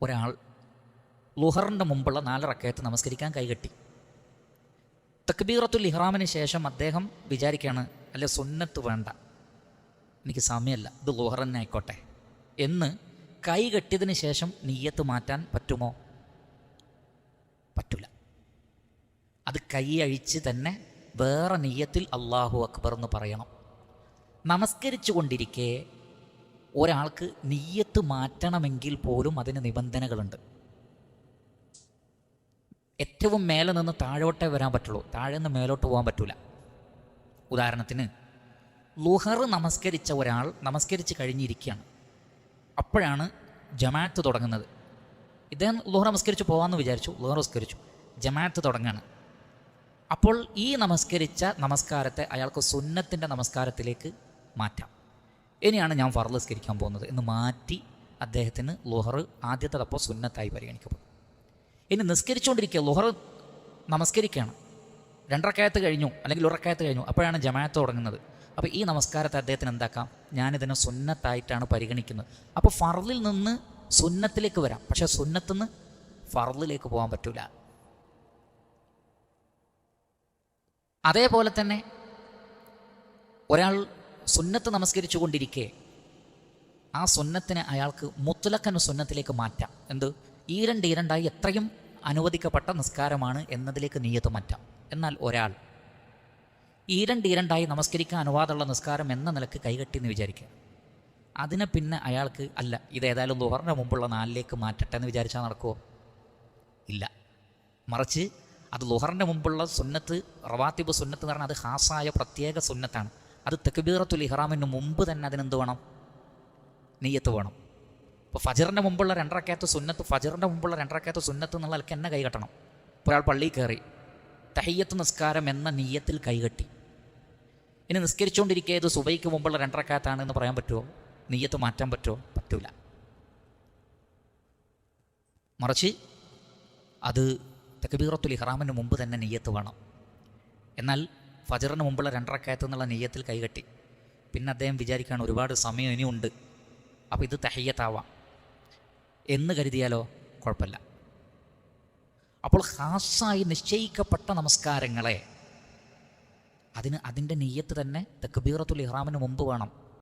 ഒരാൾ ളുഹറിൻ്റെ മുമ്പുള്ള 4 റക്കയത്ത് നമസ്കരിക്കാൻ കൈകെട്ടി. തക്ബീറത്തുൽ ഇഹ്റാമിന് ശേഷം അദ്ദേഹം വിചാരിക്കുകയാണ്, അല്ലെ സുന്നത്ത് വേണ്ട, എനിക്ക് സമയമല്ല, ഇത് ളുഹർ തന്നെ ആയിക്കോട്ടെ എന്ന് കൈ കെട്ടിയതിന് ശേഷം നിയ്യത്ത് മാറ്റാൻ പറ്റുമോ? പറ്റില്ല. അത് കൈ അഴിച്ച് തന്നെ വേറെ നിയ്യത്തിൽ അല്ലാഹു അക്ബർ എന്ന് പറയണം. നമസ്കരിച്ചു കൊണ്ടിരിക്കെ ഒരാൾക്ക് നിയ്യത്ത് മാറ്റണമെങ്കിൽ പോലും അതിന് നിബന്ധനകളുണ്ട്. ഏറ്റവും മേലെ നിന്ന് താഴോട്ടേ വരാൻ പറ്റുള്ളൂ, താഴെ നിന്ന് മേലോട്ട് പോകാൻ പറ്റില്ല. ഉദാഹരണത്തിന് ളുഹർ നമസ്കരിച്ച ഒരാൾ നമസ്കരിച്ച് കഴിഞ്ഞിരിക്കുകയാണ്, അപ്പോഴാണ് ജമാഅത്ത് തുടങ്ങുന്നത്. ഇദ്ദേഹം ളുഹർ നമസ്കരിച്ച് പോകാമെന്ന് വിചാരിച്ചു, ളുഹർ നമസ്കരിച്ചു, ജമാഅത്ത് തുടങ്ങുകയാണ്. അപ്പോൾ ഈ നമസ്കരിച്ച നമസ്കാരത്തെ അയാൾക്ക് സുന്നത്തിൻ്റെ നമസ്കാരത്തിലേക്ക് മാറ്റാം. ഇനിയാണ് ഞാൻ ഫർള് നിസ്കരിക്കാൻ പോകുന്നത് എന്ന് മാറ്റി അദ്ദേഹത്തിന് ളുഹർ ആദ്യത്തേതപ്പോൾ സുന്നത്തായി പരിഗണിക്കപ്പെടും. ഇനി നിസ്കരിച്ചുകൊണ്ടിരിക്കുക, ളുഹർ നമസ്കരിക്കുകയാണ്, 2 റക്കഅത്ത് കഴിഞ്ഞു അല്ലെങ്കിൽ 1 റക്കഅത്ത് കഴിഞ്ഞു, അപ്പോഴാണ് ജമാഅത്ത് തുടങ്ങുന്നത്. അപ്പോൾ ഈ നമസ്കാരത്തെ അദ്ദേഹത്തിന് എന്താക്കാം, ഞാനിതിനെ സുന്നത്തായിട്ടാണ് പരിഗണിക്കുന്നത്. അപ്പോൾ ഫർളിൽ നിന്ന് സുന്നത്തിലേക്ക് വരാം, പക്ഷേ സുന്നത്തിൽ നിന്ന് ഫർളിലേക്ക് പോകാൻ പറ്റില്ല. അതേപോലെ തന്നെ ഒരാൾ സുന്നത്ത് നമസ്കരിച്ചു കൊണ്ടിരിക്കെ ആ സുന്നത്തിനെ അയാൾക്ക് മുത്ലഖൻ സുന്നത്തിലേക്ക് മാറ്റാം. എന്ത്? ഈരണ്ടായി എത്രയും അനുവദിക്കപ്പെട്ട നിസ്കാരമാണ് എന്നതിലേക്ക് നിയ്യത്ത് മാറ്റാം. എന്നാൽ ഒരാൾ ഈരണ്ടായി നമസ്കരിക്കാൻ അനുവാദമുള്ള നിസ്കാരം എന്ന നിലക്ക് കൈകെട്ടി എന്ന് വിചാരിക്കുക, അതിനെ പിന്നെ അയാൾക്ക് അല്ല, ഇതേതായാലും ളുഹറിന് മുമ്പുള്ള 4ലേക്ക് മാറ്റട്ടെ എന്ന് വിചാരിച്ചാൽ നടക്കുമോ? ഇല്ല. മറിച്ച് അത് ളുഹറിൻ്റെ മുമ്പുള്ള സുന്നത്ത്, റവാത്തിബ് സുന്നത്ത് എന്ന് പറഞ്ഞാൽ അത് ഖാസായ പ്രത്യേക സുന്നത്താണ്. അത് തക്ബീറത്തുൽ ഇഹ്റാമിന് മുമ്പ് തന്നെ അതിനെന്ത് വേണം? നിയ്യത്ത് വേണം. ഇപ്പോൾ ഫജറിൻ്റെ മുമ്പുള്ള 2 റക്കഅത്ത് സുന്നത്ത്, ഫജറിൻ്റെ മുമ്പുള്ള 2 റക്കഅത്ത് സുന്നത്ത് എന്നുള്ള ആൾക്ക് എന്നെ കൈകെട്ടണം. ഇപ്പോൾ ഒരാൾ പള്ളിയിൽ കയറി തഹിയ്യത്ത് നിസ്കാരം എന്ന നിയ്യത്തിൽ കൈകെട്ടി, ഇനി നിസ്കരിച്ചുകൊണ്ടിരിക്കുക ഇത് സുബൈക്ക് മുമ്പുള്ള 2 റക്കഅത്താണ് എന്ന് പറയാൻ പറ്റുമോ? നിയ്യത്ത് മാറ്റാൻ പറ്റുമോ? പറ്റൂല. മറിച്ച് അത് തക്ബീറത്തുൽ ഇഹ്റാമിന് മുമ്പ് തന്നെ നിയ്യത്ത് വേണം. എന്നാൽ ഫജറിന് മുമ്പുള്ള 2 റക്കഅത്ത് എന്നുള്ള നിയ്യത്തിൽ കൈകെട്ടി, പിന്നെ അദ്ദേഹം വിചാരിക്കുകയാണ് ഒരുപാട് സമയം ഇനിയുണ്ട്, അപ്പോൾ ഇത് തഹിയ്യത്താവാം എന്ന് കരുതിയാലോ കുഴപ്പമില്ല. അപ്പോൾ ഖാസായി നിശ്ചയിക്കപ്പെട്ട നമസ്കാരങ്ങളെ അതിൻ്റെ നിയ്യത്ത് തന്നെ തക്ബീറത്തുൽ ഇഹ്റാമിന് മുമ്പ് വേണം.